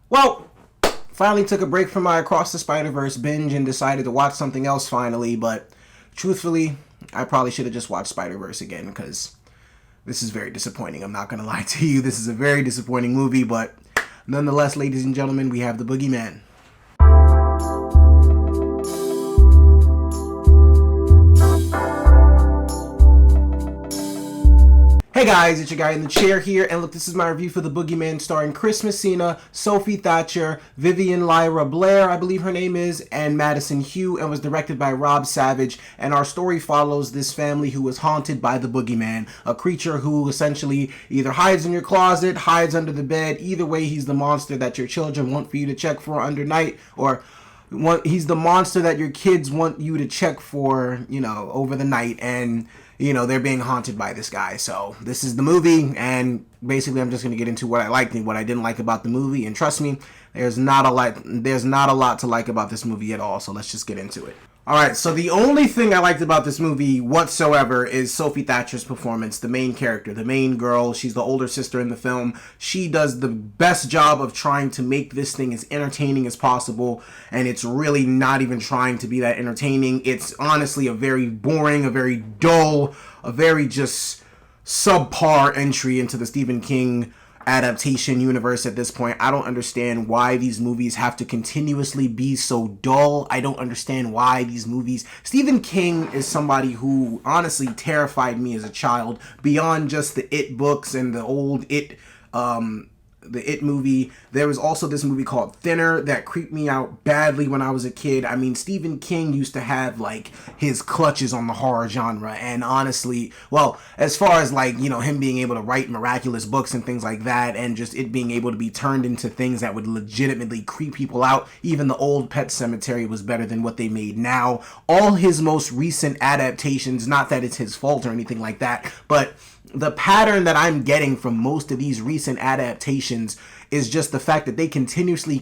Well, finally took a break from my Across the Spider-Verse binge and decided to watch something else finally, but truthfully, I probably should have just watched Spider-Verse again because this is very disappointing. I'm not going to lie to you. This is a very disappointing movie, but nonetheless, ladies and gentlemen, we have the Boogeyman. Hey guys, it's your guy in the chair here, and look, this is my review for The Boogeyman, starring Chris Messina, Sophie Thatcher, Vivian Lyra Blair, I believe her name is, and Madison Hugh, and was directed by Rob Savage. And our story follows this family who is haunted by the Boogeyman, a creature who essentially either hides in your closet, hides under the bed. Either way, he's the monster that your children want for you to check for under night, or he's the monster that your kids want you to check for, over the night, and they're being haunted by this guy. So this is the movie, and basically I'm just going to get into what I liked and what I didn't like about the movie. And trust me, there's not a lot to like about this movie at all. So let's just get into it. Alright, so the only thing I liked about this movie whatsoever is Sophie Thatcher's performance, the main character, the main girl. She's the older sister in the film. She does the best job of trying to make this thing as entertaining as possible, and it's really not even trying to be that entertaining. It's honestly a very boring, a very dull, a very just subpar entry into the Stephen King adaptation universe at this point. I don't understand why these movies have to continuously be so dull. I don't understand why these movies... Stephen King is somebody who honestly terrified me as a child, beyond just the It books and the old the It movie. There was also this movie called Thinner that creeped me out badly when I was a kid. I mean, Stephen King used to have like his clutches on the horror genre, and honestly, well, as far as like, him being able to write miraculous books and things like that, and just it being able to be turned into things that would legitimately creep people out, even the old Pet Sematary was better than what they made now. All his most recent adaptations, not that it's his fault or anything like that, but the pattern that I'm getting from most of these recent adaptations is just the fact that they continuously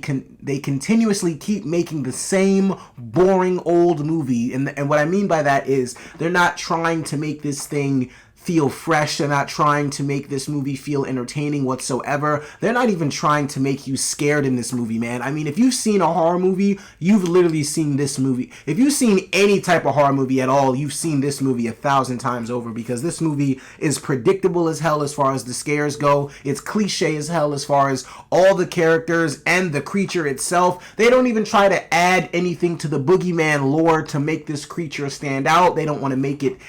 keep making the same boring old movie. And what I mean by that is they're not trying to make this thing feel fresh. They're not trying to make this movie feel entertaining whatsoever. They're not even trying to make you scared in this movie, man. I mean, if you've seen a horror movie, you've literally seen this movie. If you've seen any type of horror movie at all, you've seen this movie 1,000 times over, because this movie is predictable as hell as far as the scares go. It's cliche as hell as far as all the characters and the creature itself. They don't even try to add anything to the Boogeyman lore to make this creature stand out. They don't want to make it,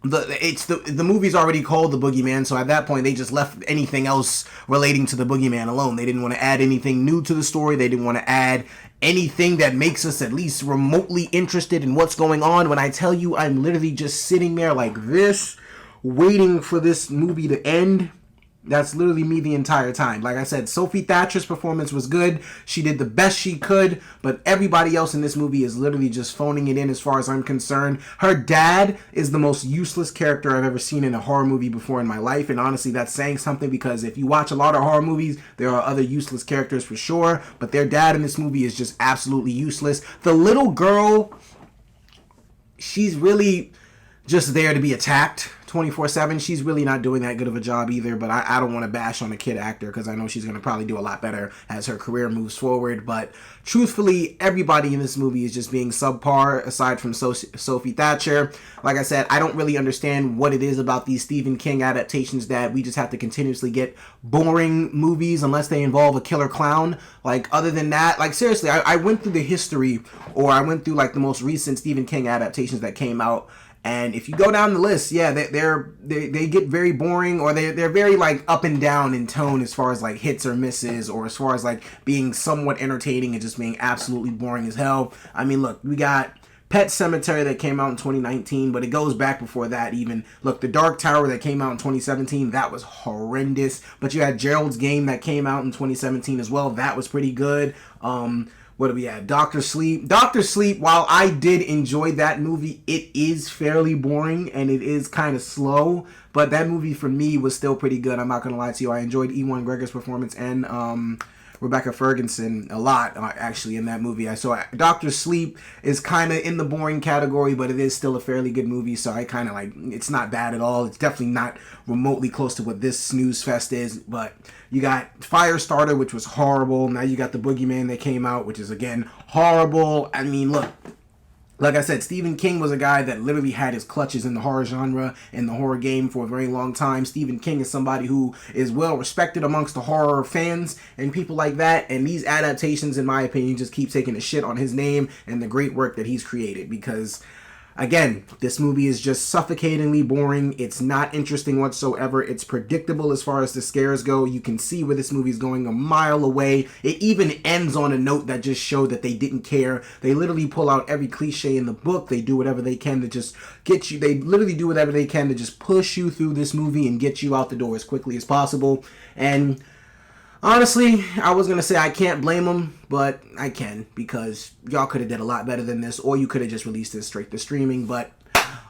the movie's already called The Boogeyman, so at that point they just left anything else relating to the Boogeyman alone. They didn't want to add anything new to the story. They didn't want to add anything that makes us at least remotely interested in what's going on. When I tell you I'm literally just sitting there like this, waiting for this movie to end, that's literally me the entire time. Like I said, Sophie Thatcher's performance was good. She did the best she could, but everybody else in this movie is literally just phoning it in as far as I'm concerned. Her dad is the most useless character I've ever seen in a horror movie before in my life, and honestly, that's saying something, because if you watch a lot of horror movies, there are other useless characters for sure, but their dad in this movie is just absolutely useless. The little girl, she's really just there to be attacked 24/7. She's really not doing that good of a job either, but I don't want to bash on a kid actor, because I know she's going to probably do a lot better as her career moves forward. But truthfully, everybody in this movie is just being subpar, aside from Sophie Thatcher. Like I said, I don't really understand what it is about these Stephen King adaptations that we just have to continuously get boring movies unless they involve a killer clown. Like, other than that, like, seriously, I went through the history, or I went through like the most recent Stephen King adaptations that came out, and if you go down the list, yeah, they get very boring, or they're very like up and down in tone as far as like hits or misses, or as far as like being somewhat entertaining and just being absolutely boring as hell. I mean, look, we got Pet Sematary that came out in 2019, but it goes back before that even. Look, The Dark Tower that came out in 2017, that was horrendous. But you had Gerald's Game that came out in 2017 as well. That was pretty good. What do we have? Doctor Sleep. Doctor Sleep, while I did enjoy that movie, it is fairly boring and it is kind of slow. But that movie for me was still pretty good. I'm not going to lie to you. I enjoyed Ewan Gregor's performance and Rebecca Ferguson a lot, actually, in that movie. I saw Doctor Sleep is kind of in the boring category, but it is still a fairly good movie, so I kind of like, it's not bad at all. It's definitely not remotely close to what this snooze fest is, but you got Firestarter, which was horrible. Now you got the Boogeyman that came out, which is, again, horrible. I mean, look, like I said, Stephen King was a guy that literally had his clutches in the horror genre and the horror game for a very long time. Stephen King is somebody who is well respected amongst the horror fans and people like that. And these adaptations, in my opinion, just keep taking a shit on his name and the great work that he's created. Because, again, this movie is just suffocatingly boring. It's not interesting whatsoever. It's predictable as far as the scares go. You can see where this movie is going a mile away. It even ends on a note that just showed that they didn't care. They literally pull out every cliche in the book. They do whatever they can to just get you. They literally do whatever they can to just push you through this movie and get you out the door as quickly as possible. And honestly, I was going to say I can't blame them, but I can, because y'all could have did a lot better than this, or you could have just released this straight to streaming. But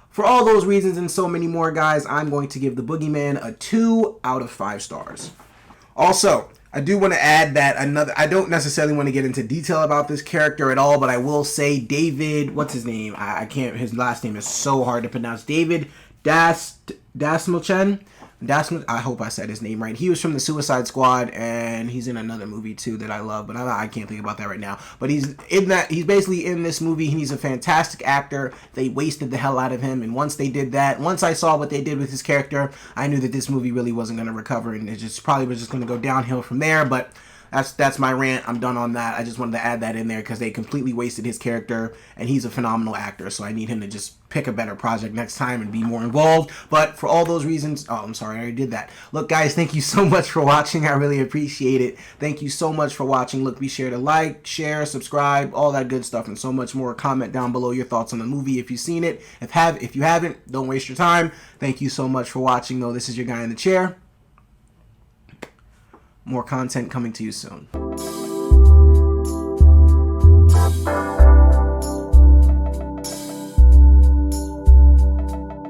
for all those reasons and so many more, guys, I'm going to give The Boogeyman a 2 out of 5 stars. Also, I do want to add that I don't necessarily want to get into detail about this character at all, but I will say David, what's his name? I can't, his last name is so hard to pronounce. David Dasmalchian. I hope I said his name right. He was from the Suicide Squad, and he's in another movie too that I love, but I can't think about that right now. But he's basically in this movie, and he's a fantastic actor. They wasted the hell out of him, and once they did that, once I saw what they did with his character, I knew that this movie really wasn't going to recover, and it just probably was just going to go downhill from there. But that's my rant. I'm done on that. I just wanted to add that in there because they completely wasted his character, and he's a phenomenal actor, so I need him to just pick a better project next time and be more involved. But for all those reasons, I'm sorry, I already did that. Look, guys, thank you so much for watching. I really appreciate it. Thank you so much for watching. Look, be sure to like, share, subscribe, all that good stuff, and so much more. Comment down below your thoughts on the movie if you've seen it. If you haven't, don't waste your time. Thank you so much for watching, though. This is your guy in the chair. More content coming to you soon.